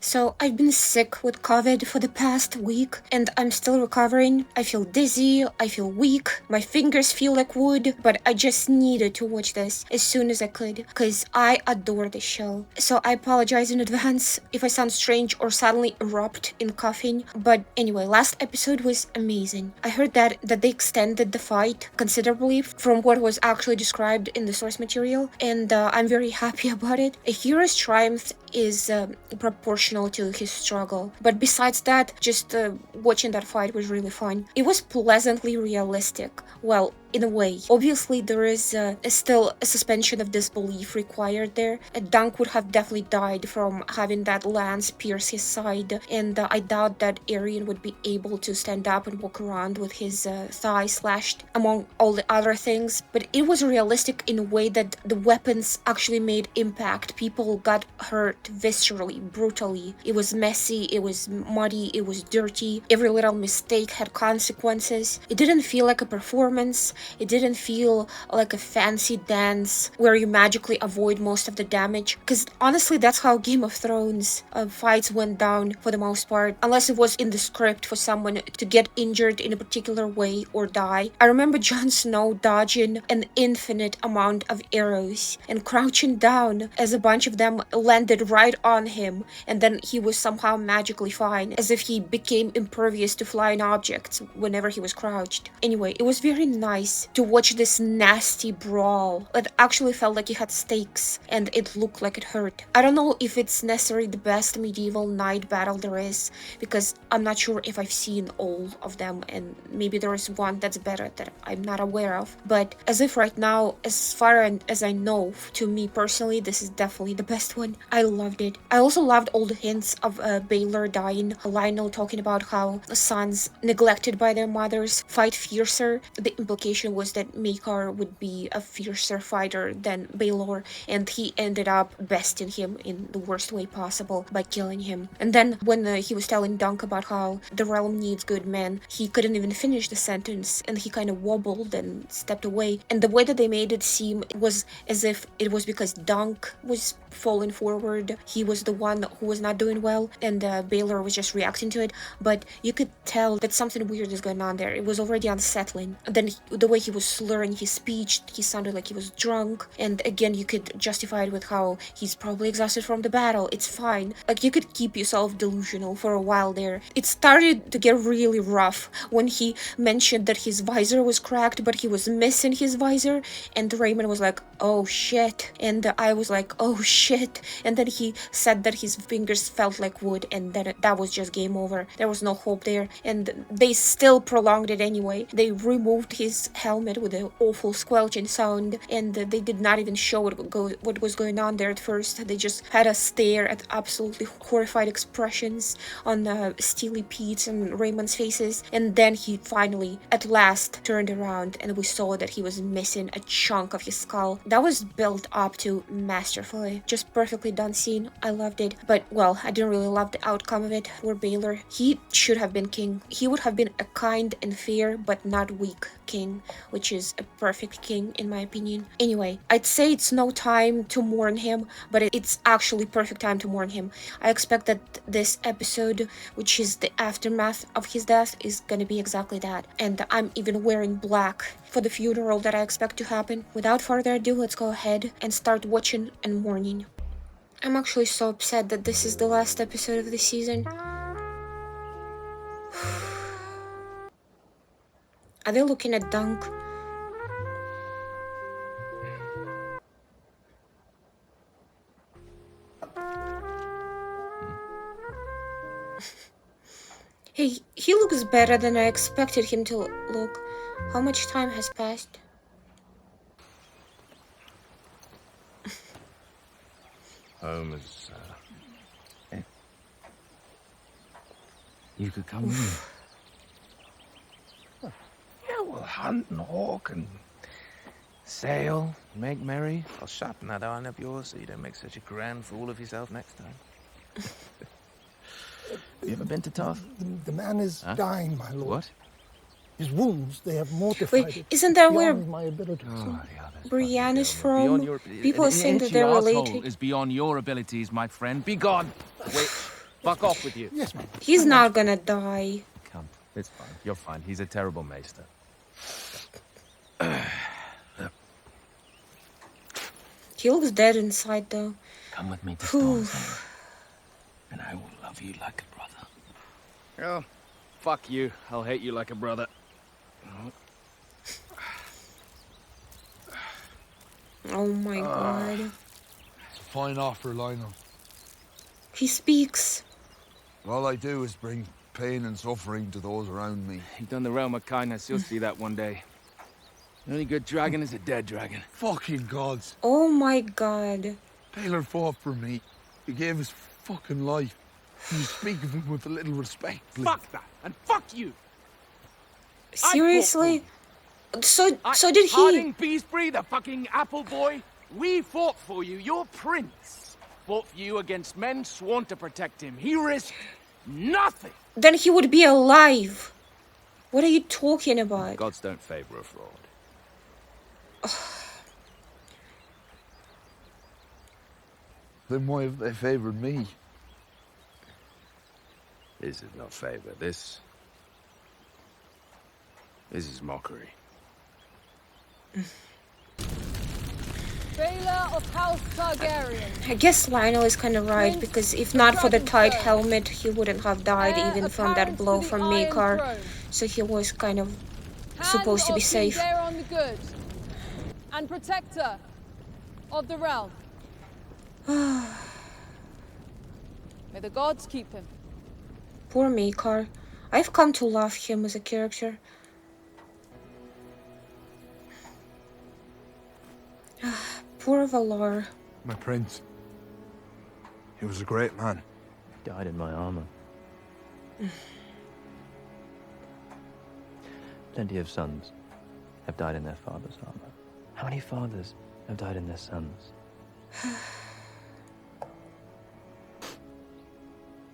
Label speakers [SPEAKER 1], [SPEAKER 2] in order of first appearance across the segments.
[SPEAKER 1] So I've been sick with COVID for the past week and I'm still recovering. I feel dizzy, I feel weak, my fingers feel like wood, but I just needed to watch this as soon as I could because I adore this show. So I apologize in advance if I sound strange or suddenly erupt in coughing. But anyway, last episode was amazing. I heard that they extended the fight considerably from what was actually described in the source material, and I'm very happy about it. A hero's triumph is proportional to his struggle. But besides that, just watching that fight was really fun. It was pleasantly realistic. Well, in a way. Obviously, there is still a suspension of disbelief required there. Dunk would have definitely died from having that lance pierce his side, and I doubt that Arian would be able to stand up and walk around with his thigh slashed, among all the other things. But it was realistic in a way that the weapons actually made impact. People got hurt viscerally, brutally. It was messy, it was muddy, it was dirty. Every little mistake had consequences. It didn't feel like a performance. It didn't feel like a fancy dance where you magically avoid most of the damage, because honestly that's how Game of Thrones fights went down for the most part, unless it was in the script for someone to get injured in a particular way or die. I remember Jon Snow dodging an infinite amount of arrows and crouching down as a bunch of them landed right on him, and then he was somehow magically fine, as if he became impervious to flying objects whenever he was crouched. Anyway, it was very nice to watch this nasty brawl. It actually felt like it had stakes and it looked like it hurt. I don't know if it's necessarily the best medieval knight battle there is, because I'm not sure if I've seen all of them, and maybe there is one that's better that I'm not aware of. But as if right now, as far as I know, to me personally, this is definitely the best one. I loved it. I also loved all the hints of Baylor dying, Lionel talking about how sons neglected by their mothers fight fiercer. The implication was that Maekar would be a fiercer fighter than Baylor, and he ended up besting him in the worst way possible by killing him. And then when he was telling Dunk about how the realm needs good men, he couldn't even finish the sentence and he kind of wobbled and stepped away. And the way that they made it seem was as if it was because Dunk was falling forward, he was the one who was not doing well, and Baylor was just reacting to it. But you could tell that something weird is going on there. It was already unsettling. And then the way he was slurring his speech, he sounded like he was drunk, and again you could justify it with how he's probably exhausted from the battle. It's fine. Like, you could keep yourself delusional for a while there. It started to get really rough when he mentioned that his visor was cracked, but he was missing his visor, and Raymond was like, oh shit, and I was like, oh shit, and then he said that his fingers felt like wood, and then that was just game over. There was no hope there, and they still prolonged it anyway. They removed his helmet with an awful squelching sound, and they did not even show what was going on there at first. They just had us stare at absolutely horrified expressions on Steely Pete's and Raymond's faces, and then he finally, at last, turned around, and we saw that he was missing a chunk of his skull. That was built up to masterfully. Just perfectly done scene. I loved it. But, well, I didn't really love the outcome of it. For Baylor, he should have been king. He would have been a kind and fair, but not weak king, which is a perfect king in my opinion. Anyway, I'd say it's no time to mourn him, but it's actually perfect time to mourn him. I expect that this episode, which is the aftermath of his death, is gonna be exactly that. And I'm even wearing black for the funeral that I expect to happen. Without further ado, let's go ahead and start watching and mourning. I'm actually so upset that this is the last episode of the season. Are they looking at Dunk? Hey, he looks better than I expected him to look. How much time has passed?
[SPEAKER 2] Home is,
[SPEAKER 3] You could come in.
[SPEAKER 2] yeah, we'll hunt and hawk and sail, make merry. I'll sharpen that iron of yours so you don't make such a grand fool of yourself next time. Have you ever been to Tarth?
[SPEAKER 4] The man is dying, my lord.
[SPEAKER 2] What?
[SPEAKER 4] His wounds, they have mortified
[SPEAKER 1] Wait,
[SPEAKER 4] it
[SPEAKER 1] isn't that where
[SPEAKER 4] beyond my ability.
[SPEAKER 2] Oh, the others.
[SPEAKER 1] Brienne is
[SPEAKER 2] Beyond
[SPEAKER 1] from?
[SPEAKER 2] your-
[SPEAKER 1] People are saying that they're
[SPEAKER 3] asshole
[SPEAKER 1] related.
[SPEAKER 3] is beyond your abilities, my friend. Be gone.
[SPEAKER 2] Wait, Fuck off with you.
[SPEAKER 4] Yes, ma'am.
[SPEAKER 1] He's not gonna die.
[SPEAKER 2] Come, it's fine. You're fine. He's a terrible maester.
[SPEAKER 1] He looks dead inside though.
[SPEAKER 3] Come with me to
[SPEAKER 1] Phew.
[SPEAKER 3] Storm's and I will love you like a brother.
[SPEAKER 2] Oh, fuck you. I'll hate you like a brother.
[SPEAKER 1] Oh my god.
[SPEAKER 5] It's a fine offer, Lionel.
[SPEAKER 1] He speaks.
[SPEAKER 5] All I do is bring pain and suffering to those around me.
[SPEAKER 2] You've done the realm a kindness. You'll see that one day. The only good dragon is a dead dragon.
[SPEAKER 5] Fucking gods.
[SPEAKER 1] Oh my god.
[SPEAKER 5] Taylor fought for me. He gave his fucking life. Can you speak of him with a little respect, please?
[SPEAKER 2] Fuck that, and fuck you.
[SPEAKER 1] Seriously? So did he?
[SPEAKER 2] Harding Beesbury, the fucking apple boy. We fought for you. Your prince fought for you against men sworn to protect him. He risked nothing.
[SPEAKER 1] Then he would be alive. What are you talking about?
[SPEAKER 2] Gods don't favor a fraud.
[SPEAKER 5] Then why have they favored me?
[SPEAKER 2] This is not favor. This is mockery.
[SPEAKER 6] Baylor of House Targaryen.
[SPEAKER 1] I guess Lionel is kind of right, because if not for the tight helmet, he wouldn't have died even from that blow from Maekar. So he was kind of supposed to be safe.
[SPEAKER 6] On the good, and protector of the realm. May the gods keep him.
[SPEAKER 1] Poor Maekar. I've come to love him as a character. Poor Valar.
[SPEAKER 5] My prince. He was a great man.
[SPEAKER 3] He died in my armor. Plenty of sons have died in their father's armor. How many fathers have died in their sons?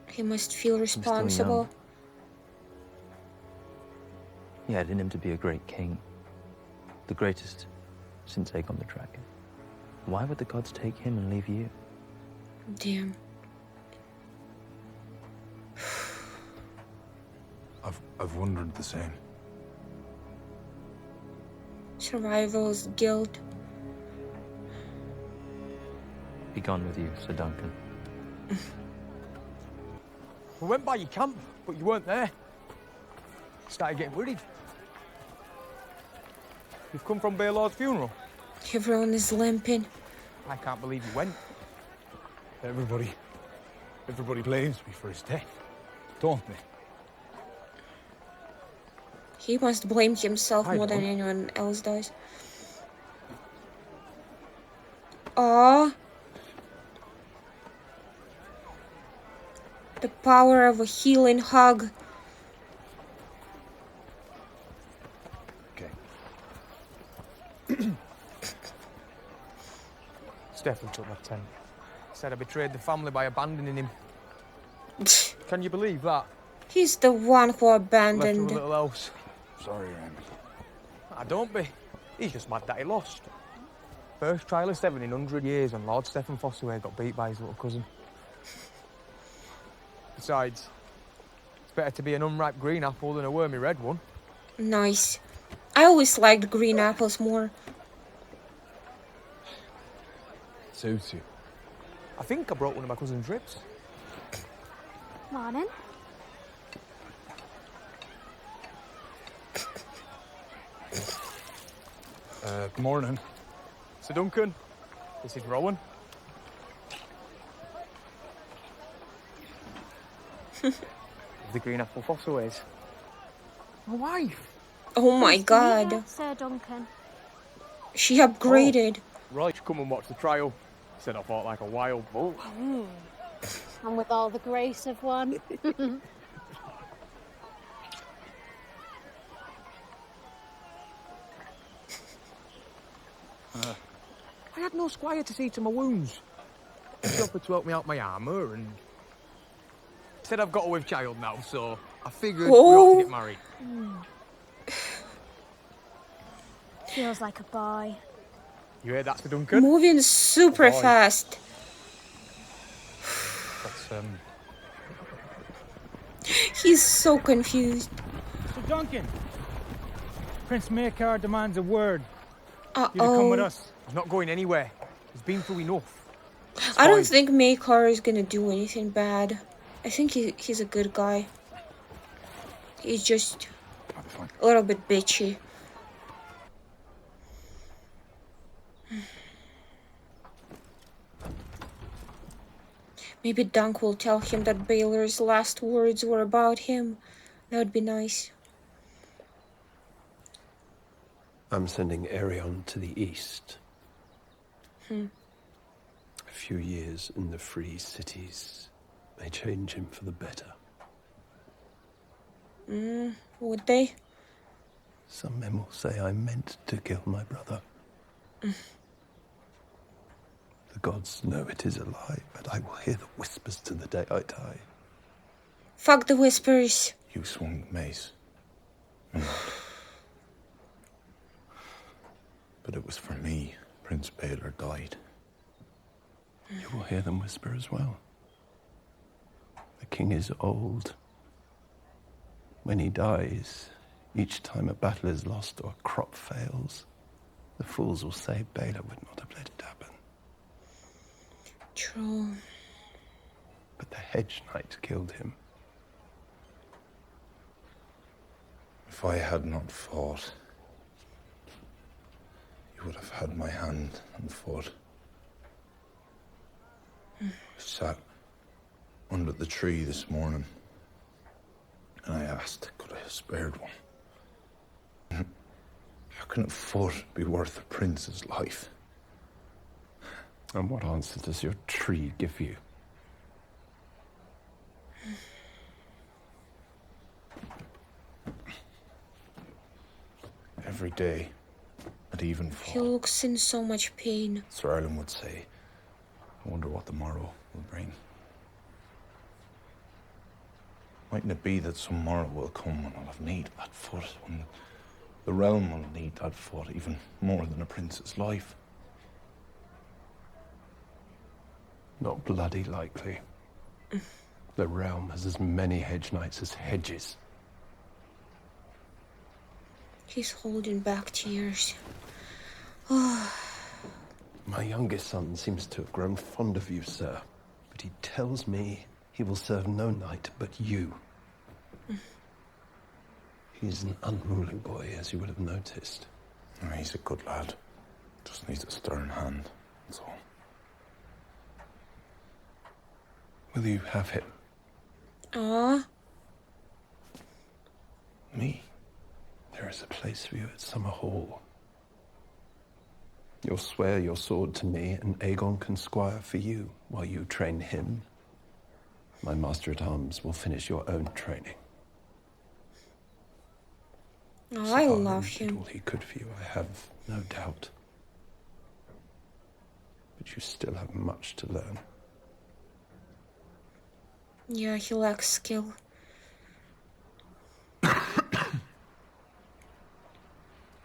[SPEAKER 1] He must feel responsible.
[SPEAKER 3] He had in him to be a great king. The greatest since Aegon the Dragon. Why would the gods take him and leave you?
[SPEAKER 1] Damn.
[SPEAKER 5] I've wondered the same.
[SPEAKER 1] Survival's guilt.
[SPEAKER 3] Be gone with you, Sir Duncan.
[SPEAKER 7] We went by your camp, but you weren't there. Started getting worried. You've come from Baelor's funeral?
[SPEAKER 1] Everyone is limping.
[SPEAKER 7] I can't believe you went.
[SPEAKER 5] Everybody blames me for his death, don't they?
[SPEAKER 1] He must blame himself
[SPEAKER 7] I
[SPEAKER 1] more than
[SPEAKER 7] don't.
[SPEAKER 1] anyone else does. Aww. The power of a healing hug.
[SPEAKER 5] Okay.
[SPEAKER 7] Stefan took my tent. Said I betrayed the family by abandoning him. Can you believe that?
[SPEAKER 1] He's the one who
[SPEAKER 7] Left him
[SPEAKER 1] abandoned.
[SPEAKER 7] a little else.
[SPEAKER 5] Sorry, Remy.
[SPEAKER 7] I don't be. He's just mad that he lost. First trial of 7 in 100 years, and Lord Stefan Fossaway got beat by his little cousin. Besides, it's better to be an unripe green apple than a wormy red one.
[SPEAKER 1] Nice. I always liked green apples more.
[SPEAKER 5] Suits you.
[SPEAKER 7] I think I broke one of my cousin's ribs.
[SPEAKER 8] Morning.
[SPEAKER 5] Good morning.
[SPEAKER 7] Sir Duncan, this is Rowan. The green apple Fossaways. My wife.
[SPEAKER 1] Oh my god.
[SPEAKER 8] Yeah, Sir Duncan.
[SPEAKER 1] She upgraded.
[SPEAKER 7] Right, come and watch the trial. Said I fought like a wild bull.
[SPEAKER 8] And with all the grace of one.
[SPEAKER 7] I had no squire to see to my wounds. He offered to help me out my armour and said I've got a with child now, so I figured we ought to get married.
[SPEAKER 8] Feels like a boy.
[SPEAKER 7] You heard that, Sir Duncan?
[SPEAKER 1] Moving super
[SPEAKER 7] Boy.
[SPEAKER 1] fast.
[SPEAKER 7] That's
[SPEAKER 1] He's so confused.
[SPEAKER 9] Sir Duncan! Prince Maekar demands a word.
[SPEAKER 1] Uh-oh.
[SPEAKER 9] You to come with us.
[SPEAKER 7] He's not going anywhere. He's been through enough.
[SPEAKER 1] I don't think Maekar is gonna do anything bad. I think he's a good guy. He's just a little bit bitchy. Maybe Dunk will tell him that Baylor's last words were about him. That would be nice.
[SPEAKER 10] I'm sending Arion to the east. A few years in the free cities may change him for the better.
[SPEAKER 1] Would they?
[SPEAKER 10] Some men will say I meant to kill my brother. The gods know it is a lie, but I will hear the whispers to the day I die.
[SPEAKER 1] Fuck the whispers.
[SPEAKER 11] You swung the mace. But it was for me Prince Baylor died.
[SPEAKER 10] You will hear them whisper as well. The king is old. When he dies, each time a battle is lost or a crop fails, the fools will say Baylor would not have let it happen.
[SPEAKER 1] True.
[SPEAKER 10] But the Hedge Knight killed him.
[SPEAKER 11] If I had not fought, you would have had my hand and foot. I sat under the tree this morning, and I asked, could I have spared one? How can a foot be worth a prince's life?
[SPEAKER 10] And what answer does your tree give you?
[SPEAKER 11] Every day, at evenfall,
[SPEAKER 1] He looks in so much pain.
[SPEAKER 11] Sir Ireland would say, I wonder what the morrow will bring. Mightn't it be that some morrow will come when I'll have need of that foot, when the realm will need that foot even more than a prince's life?
[SPEAKER 10] Not bloody likely. The realm has as many Hedge Knights as hedges.
[SPEAKER 1] He's holding back tears.
[SPEAKER 10] My youngest son seems to have grown fond of you, sir. But he tells me he will serve no knight but you. He's an unruly boy, as you will have noticed.
[SPEAKER 11] Oh, he's a good lad. Just needs a stern hand, that's all.
[SPEAKER 10] Will you have him?
[SPEAKER 1] Ah.
[SPEAKER 10] Me? There is a place for you at Summer Hall. You'll swear your sword to me, and Aegon can squire for you while you train him. My master-at-arms will finish your own training.
[SPEAKER 1] Oh, I love
[SPEAKER 10] did
[SPEAKER 1] him.
[SPEAKER 10] all he could for you, I have no doubt. But you still have much to learn.
[SPEAKER 1] Yeah, he lacks skill.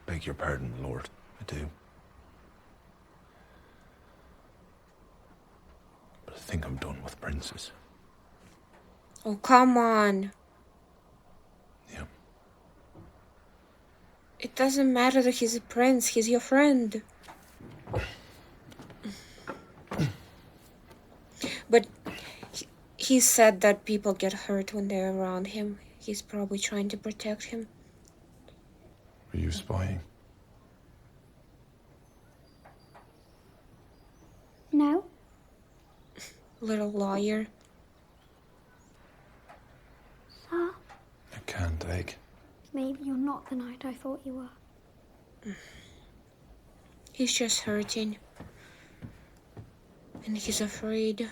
[SPEAKER 11] Beg your pardon, Lord. I do. But I think I'm done with princes.
[SPEAKER 1] Oh, come on.
[SPEAKER 11] Yeah.
[SPEAKER 1] It doesn't matter that he's a prince. He's your friend. But he said that people get hurt when they're around him. He's probably trying to protect him.
[SPEAKER 11] Are you spying?
[SPEAKER 8] No.
[SPEAKER 1] Little liar.
[SPEAKER 8] Sir?
[SPEAKER 11] I can't, Egg.
[SPEAKER 8] Maybe you're not the knight I thought you were.
[SPEAKER 1] He's just hurting. And he's afraid.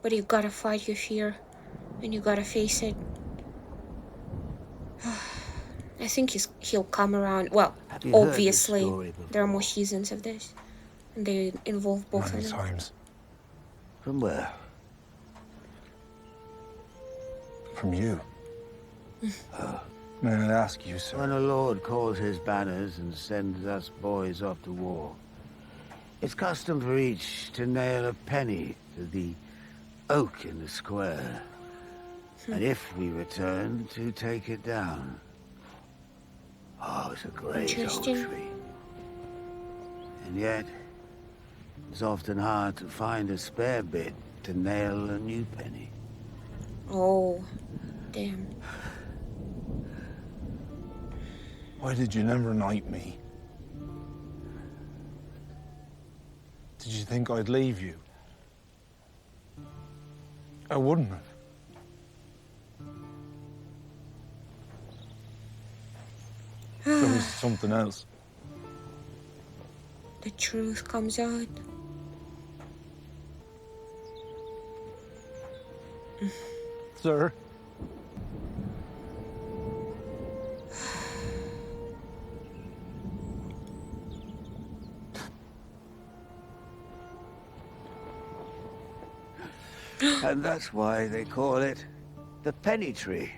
[SPEAKER 1] But you gotta fight your fear. And you gotta face it. I think he'll come around. Well, obviously, there are more seasons of this. And they involve both
[SPEAKER 11] Many
[SPEAKER 1] of them.
[SPEAKER 11] times.
[SPEAKER 12] From where?
[SPEAKER 11] From you. May I ask you, sir?
[SPEAKER 12] When a lord calls his banners and sends us boys off to war, It's custom for each to nail a penny to the oak in the square. And if we return, to take it down. Oh, it's a great old tree. And yet, it's often hard to find a spare bit to nail a new penny.
[SPEAKER 1] Oh, damn.
[SPEAKER 11] Why did you never knight me? Did you think I'd leave you? I wouldn't have. There was something else.
[SPEAKER 1] The truth comes out.
[SPEAKER 11] Sir?
[SPEAKER 12] And that's why they call it the penny tree.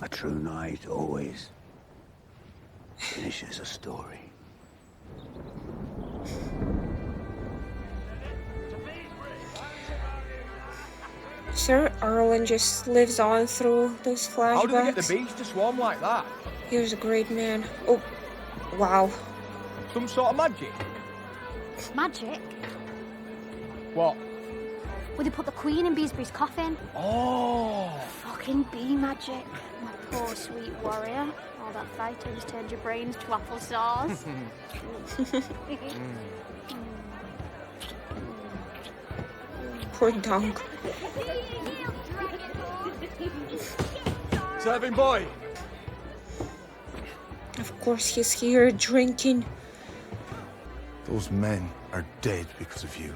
[SPEAKER 12] A true knight always finishes a story.
[SPEAKER 1] Sir Erlen just lives on through those flashbacks.
[SPEAKER 7] How do they get the bees to swarm like that?
[SPEAKER 1] He was a great man. Oh, wow.
[SPEAKER 7] Some sort of magic?
[SPEAKER 8] Magic?
[SPEAKER 7] What?
[SPEAKER 8] Well, they put the Queen in Beesbury's coffin.
[SPEAKER 7] Oh!
[SPEAKER 8] Fucking bee magic. My poor sweet warrior. All that fighting's turned your brains to applesauce.
[SPEAKER 1] Poor dog.
[SPEAKER 7] Serving boy!
[SPEAKER 1] Of course he's here drinking.
[SPEAKER 11] Those men are dead because of you.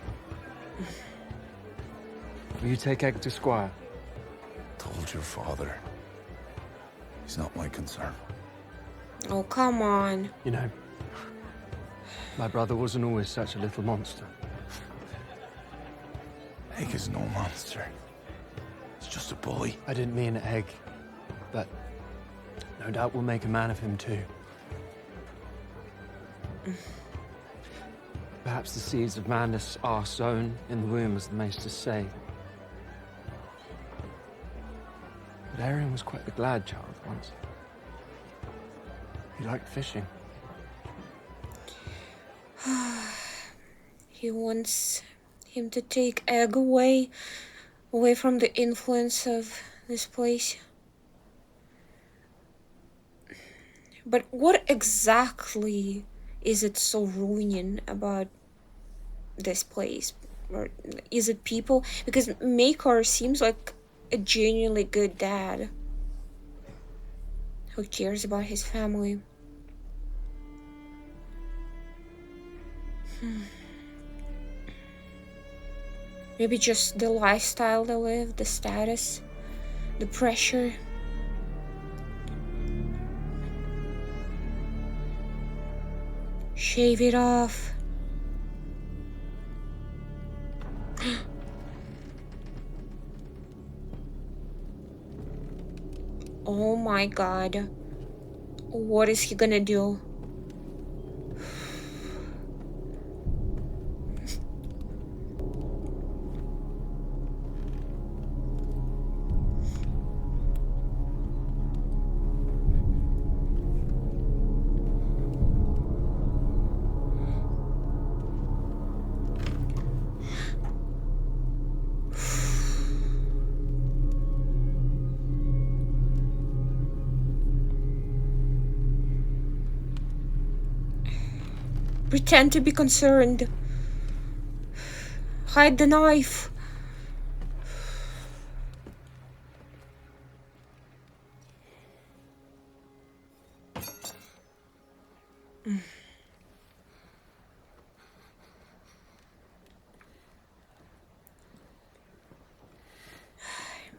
[SPEAKER 3] Will you take Egg to Squire?
[SPEAKER 11] Told your father. He's not my concern.
[SPEAKER 1] Oh, come on.
[SPEAKER 3] You know, my brother wasn't always such a little monster.
[SPEAKER 11] Egg is no monster. He's just a boy.
[SPEAKER 3] I didn't mean Egg, but no doubt we'll make a man of him too. Perhaps the seeds of madness are sown in the womb, as the maesters say. But Arian was quite the glad child once. He liked fishing.
[SPEAKER 1] He wants him to take Egg away from the influence of this place. But what exactly is it so ruining about this place? Or is it people? Because Maekar seems like a genuinely good dad who cares about his family. Maybe just the lifestyle they live, the status, the pressure. Shave it off. Oh my god. What is he gonna do? Pretend to be concerned. Hide the knife.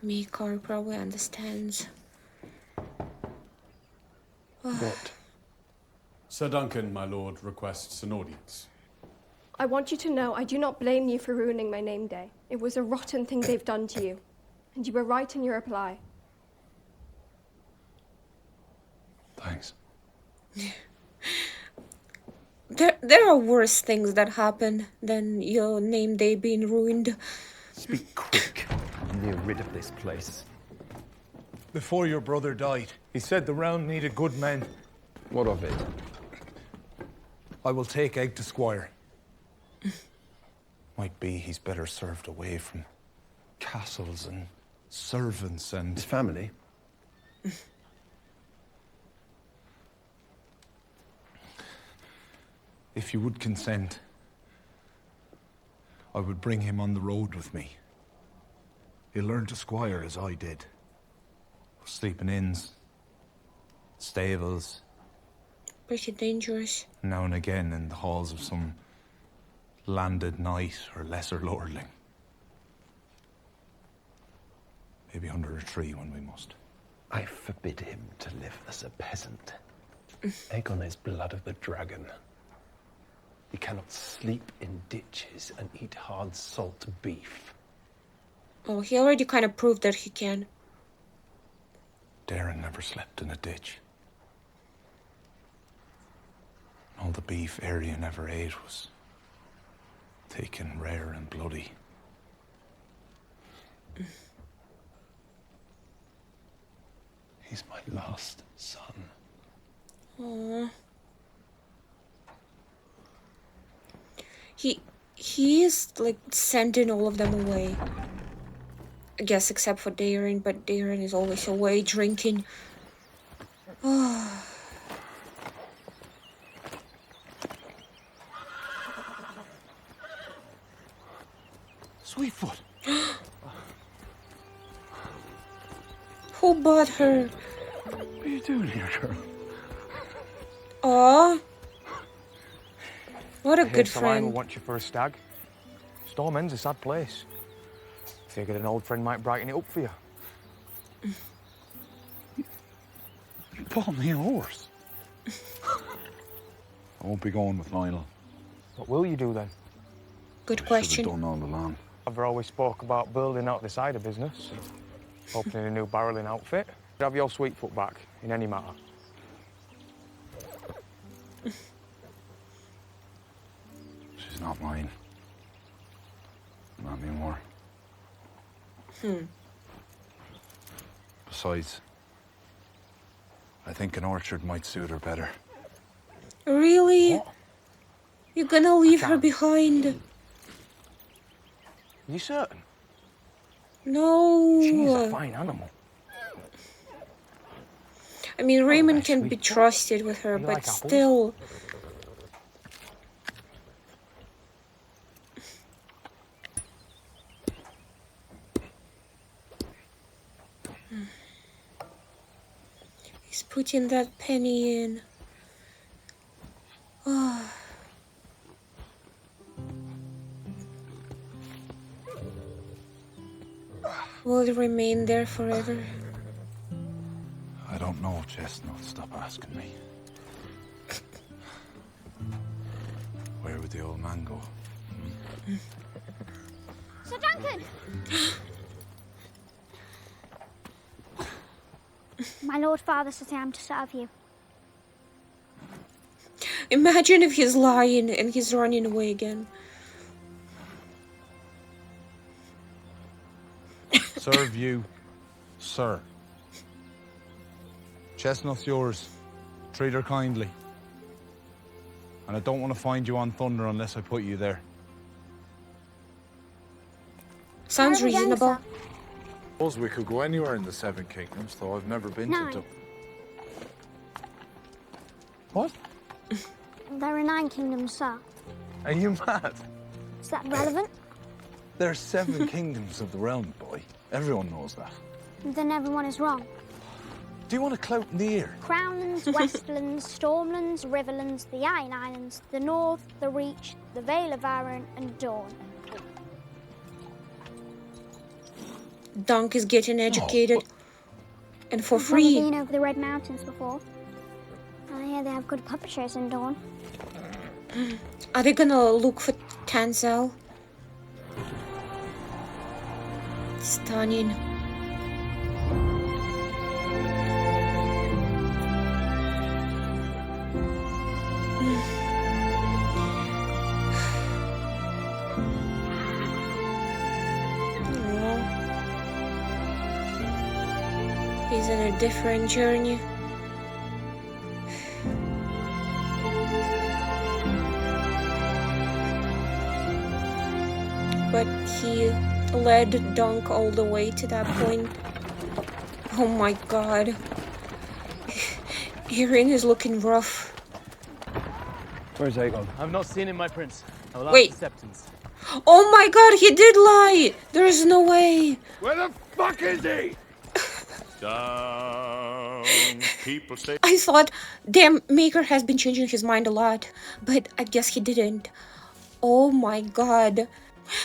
[SPEAKER 1] Maekar probably understands.
[SPEAKER 3] What?
[SPEAKER 13] Sir Duncan, my lord, requests an audience.
[SPEAKER 14] I want you to know I do not blame you for ruining my name day. It was a rotten thing they've done to you. And you were right in your reply.
[SPEAKER 11] Thanks.
[SPEAKER 1] There are worse things that happen than your name day being ruined.
[SPEAKER 11] Speak quick. I'm near rid of this place.
[SPEAKER 5] Before your brother died, he said the realm needed good men.
[SPEAKER 11] What of it?
[SPEAKER 5] I will take Egg to Squire. Might be he's better served away from castles and servants and...
[SPEAKER 10] His family?
[SPEAKER 5] If you would consent, I would bring him on the road with me. He'll learn to squire as I did. Sleep in inns, stables.
[SPEAKER 1] Pretty dangerous.
[SPEAKER 5] Now and again in the halls of some landed knight or lesser lordling. Maybe under a tree when we must.
[SPEAKER 10] I forbid him to live as a peasant. Aegon is blood of the dragon. He cannot sleep in ditches and eat hard salt beef.
[SPEAKER 1] Oh, he already kind of proved that he can.
[SPEAKER 5] Darren never slept in a ditch. All the beef Arya never ate was thick and rare and bloody.
[SPEAKER 10] He's my last son.
[SPEAKER 1] Aww. He is like sending all of them away. I guess except for Darren, but Darren is always away drinking.
[SPEAKER 5] Sweetfoot!
[SPEAKER 1] Who bought her?
[SPEAKER 5] What are you doing here, girl?
[SPEAKER 1] Aw. What a good
[SPEAKER 7] Saliva
[SPEAKER 1] friend.
[SPEAKER 7] want you for a stag. Storm End's a sad place. Figured an old friend might brighten it up for you.
[SPEAKER 5] You bought me a horse. I won't be going with Lionel.
[SPEAKER 7] What will you do then?
[SPEAKER 1] Good question.
[SPEAKER 5] Should have done all along.
[SPEAKER 7] I've always spoke about building out the cider business. Opening a new barrelling outfit. Have your Sweetfoot back in any matter.
[SPEAKER 5] She's not mine. Not anymore. Besides, I think an orchard might suit her better.
[SPEAKER 1] Really?
[SPEAKER 7] What?
[SPEAKER 1] You're gonna leave her behind?
[SPEAKER 7] Are you certain?
[SPEAKER 1] No.
[SPEAKER 7] She's a fine animal.
[SPEAKER 1] I mean, Raymond
[SPEAKER 7] nice
[SPEAKER 1] can be
[SPEAKER 7] sweet boy.
[SPEAKER 1] trusted with her,
[SPEAKER 7] You
[SPEAKER 1] but
[SPEAKER 7] like apples?
[SPEAKER 1] still. He's putting that penny in. Oh. Will it remain there forever?
[SPEAKER 5] I don't know, Chestnut. Stop asking me. Where would the old man go?
[SPEAKER 8] Sir Duncan! My Lord Father says I am to serve you.
[SPEAKER 1] Imagine if he's lying and he's running away again.
[SPEAKER 5] Serve you, sir. Chestnut's yours. Treat her kindly. And I don't want to find you on Thunder unless I put you there.
[SPEAKER 1] Sounds
[SPEAKER 8] Where are we going,
[SPEAKER 1] reasonable.
[SPEAKER 8] sir?
[SPEAKER 5] Suppose we could go anywhere in the Seven Kingdoms, though I've never been
[SPEAKER 8] Nine.
[SPEAKER 5] to What?
[SPEAKER 8] There are 9 kingdoms, sir.
[SPEAKER 5] Are you mad?
[SPEAKER 8] Is that relevant?
[SPEAKER 5] There are 7 kingdoms of the realm, boy. Everyone knows that.
[SPEAKER 8] Then everyone is wrong.
[SPEAKER 5] Do you want a clout in the ear?
[SPEAKER 8] Crownlands, Westlands, Stormlands, Riverlands, the Iron Islands, the North, the Reach, the Vale of Arryn, and Dawn.
[SPEAKER 1] Dunk is getting educated. And for
[SPEAKER 8] I've
[SPEAKER 1] free.
[SPEAKER 8] never been over the Red Mountains before. I hear they have good puppet shows in Dawn.
[SPEAKER 1] Are they gonna look for Tansel? Stunning. He's in a different journey. But he led Dunk all the way to that point. Oh my god. Erin is looking rough.
[SPEAKER 3] Where's Aegon?
[SPEAKER 2] I've not seen him, my prince. I will
[SPEAKER 1] Wait.
[SPEAKER 2] ask the Septons.
[SPEAKER 1] Oh my god, he did lie! There's no way!
[SPEAKER 11] Where the fuck is he? Down, people say.
[SPEAKER 1] I thought, damn, Maker has been changing his mind a lot. But I guess he didn't. Oh my god.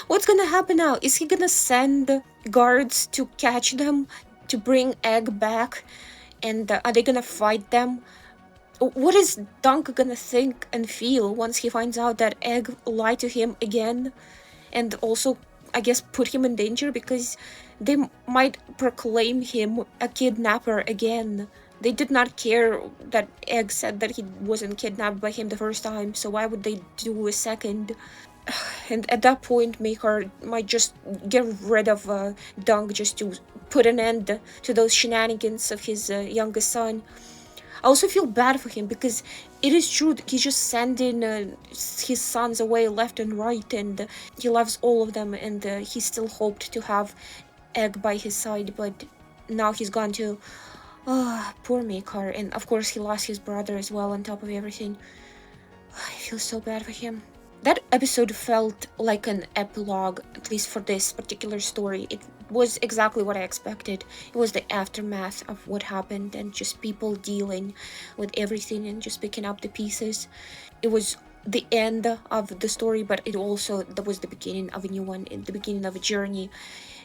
[SPEAKER 1] What's gonna happen now? Is he gonna send guards to catch them? To bring Egg back? And are they gonna fight them? What is Dunk gonna think and feel once he finds out that Egg lied to him again? And also, I guess, put him in danger because they might proclaim him a kidnapper again. They did not care that Egg said that he wasn't kidnapped by him the first time, so why would they do a second? And at that point, Maker might just get rid of Dunk just to put an end to those shenanigans of his youngest son. I also feel bad for him because it is true that he's just sending his sons away left and right, and he loves all of them, and he still hoped to have Egg by his side, but now he's gone too. Poor Maker, and of course he lost his brother as well on top of everything. I feel so bad for him. That episode felt like an epilogue, at least for this particular story. It was exactly what I expected. It was the aftermath of what happened and just people dealing with everything and just picking up the pieces. It was the end of the story, but it also that was the beginning of a new one, the beginning of a journey.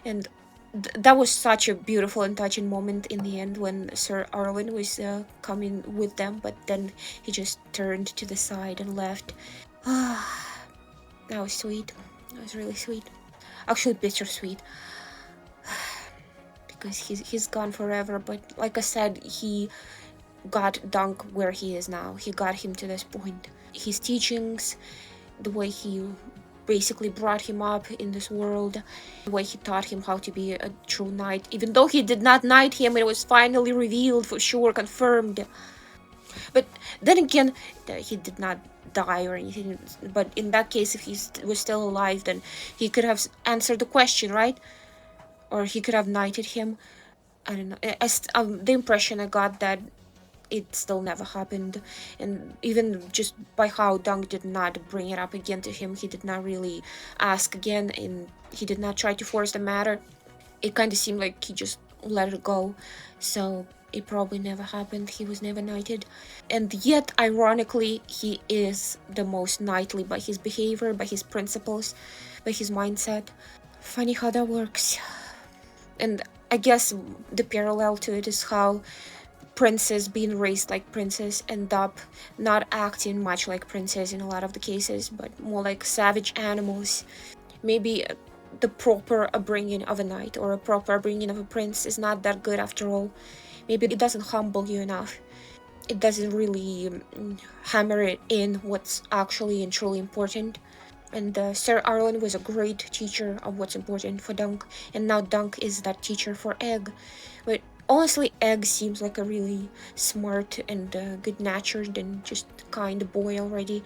[SPEAKER 1] And that was such a beautiful and touching moment in the end when Sir Arlen was coming with them, but then he just turned to the side and left. That was sweet. That was really sweet. Actually, bittersweet. Because he's gone forever, but like I said, he got Dunk where he is now. He got him to this point. His teachings, the way he basically brought him up in this world, the way he taught him how to be a true knight. Even though he did not knight him, it was finally revealed for sure, confirmed. But then again, he did not die or anything. But in that case, if he was still alive, then he could have answered the question, right? Or he could have knighted him. I don't know. The impression I got that it still never happened. And even just by how Dunk did not bring it up again to him, he did not really ask again, and he did not try to force the matter. It kind of seemed like he just let it go. So it probably never happened. He was never knighted. And yet, ironically, he is the most knightly by his behavior, by his principles, by his mindset. Funny how that works. And I guess the parallel to it is how princes being raised like princes end up not acting much like princes in a lot of the cases, but more like savage animals. Maybe the proper upbringing of a knight or a proper upbringing of a prince is not that good after all. Maybe it doesn't humble you enough. It doesn't really hammer it in what's actually and truly important. And Sir Arlen was a great teacher of what's important for Dunk, and now Dunk is that teacher for Egg. But honestly, Egg seems like a really smart and good-natured and just kind boy already.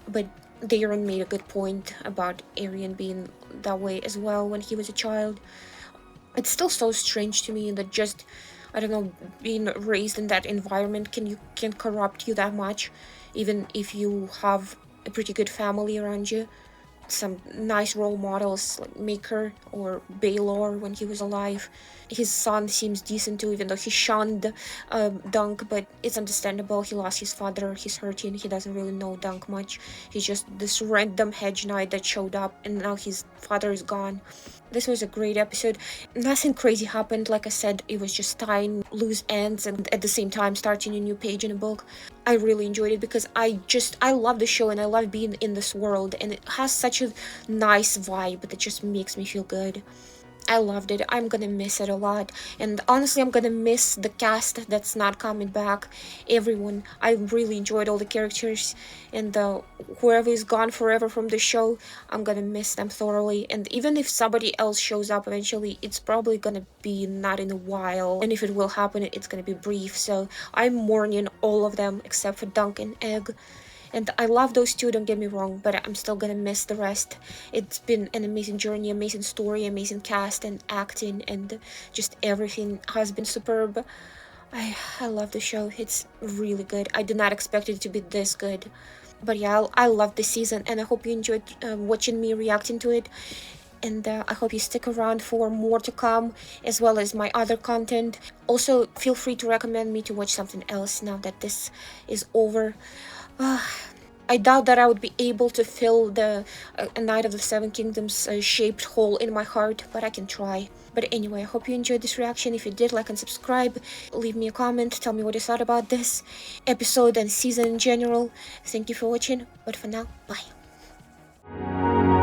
[SPEAKER 1] But Darren made a good point about Arian being that way as well when he was a child. It's still so strange to me that just, I don't know, being raised in that environment can corrupt you that much, even if you have a pretty good family around you. Some nice role models like Maker or Baylor when he was alive. His son seems decent too, even though he shunned Dunk, but it's understandable. He lost his father, he's hurting, he doesn't really know Dunk much. He's just this random hedge knight that showed up, and now his father is gone. This was a great episode. Nothing crazy happened. Like I said, it was just tying loose ends and at the same time starting a new page in a book. I really enjoyed it because I love the show and I love being in this world, and it has such a nice vibe that just makes me feel good. I loved it. I'm gonna miss it a lot. And honestly, I'm gonna miss the cast that's not coming back. Everyone. I really enjoyed all the characters. And whoever is gone forever from the show, I'm gonna miss them thoroughly. And even if somebody else shows up eventually, it's probably gonna be not in a while. And if it will happen, it's gonna be brief. So I'm mourning all of them except for Duncan, Egg. And I love those two, don't get me wrong, but I'm still gonna miss the rest. It's been an amazing journey, amazing story, amazing cast and acting, and just everything has been superb. I love the show. It's really good. I did not expect it to be this good. But yeah, I love this season, and I hope you enjoyed watching me reacting to it. And I hope you stick around for more to come, as well as my other content. Also, feel free to recommend me to watch something else now that this is over. I doubt that I would be able to fill the A Knight of the Seven Kingdoms shaped hole in my heart, but I can try. But anyway, I hope you enjoyed this reaction. If you did, like and subscribe. Leave me a comment. Tell me what you thought about this episode and season in general. Thank you for watching. But for now, bye.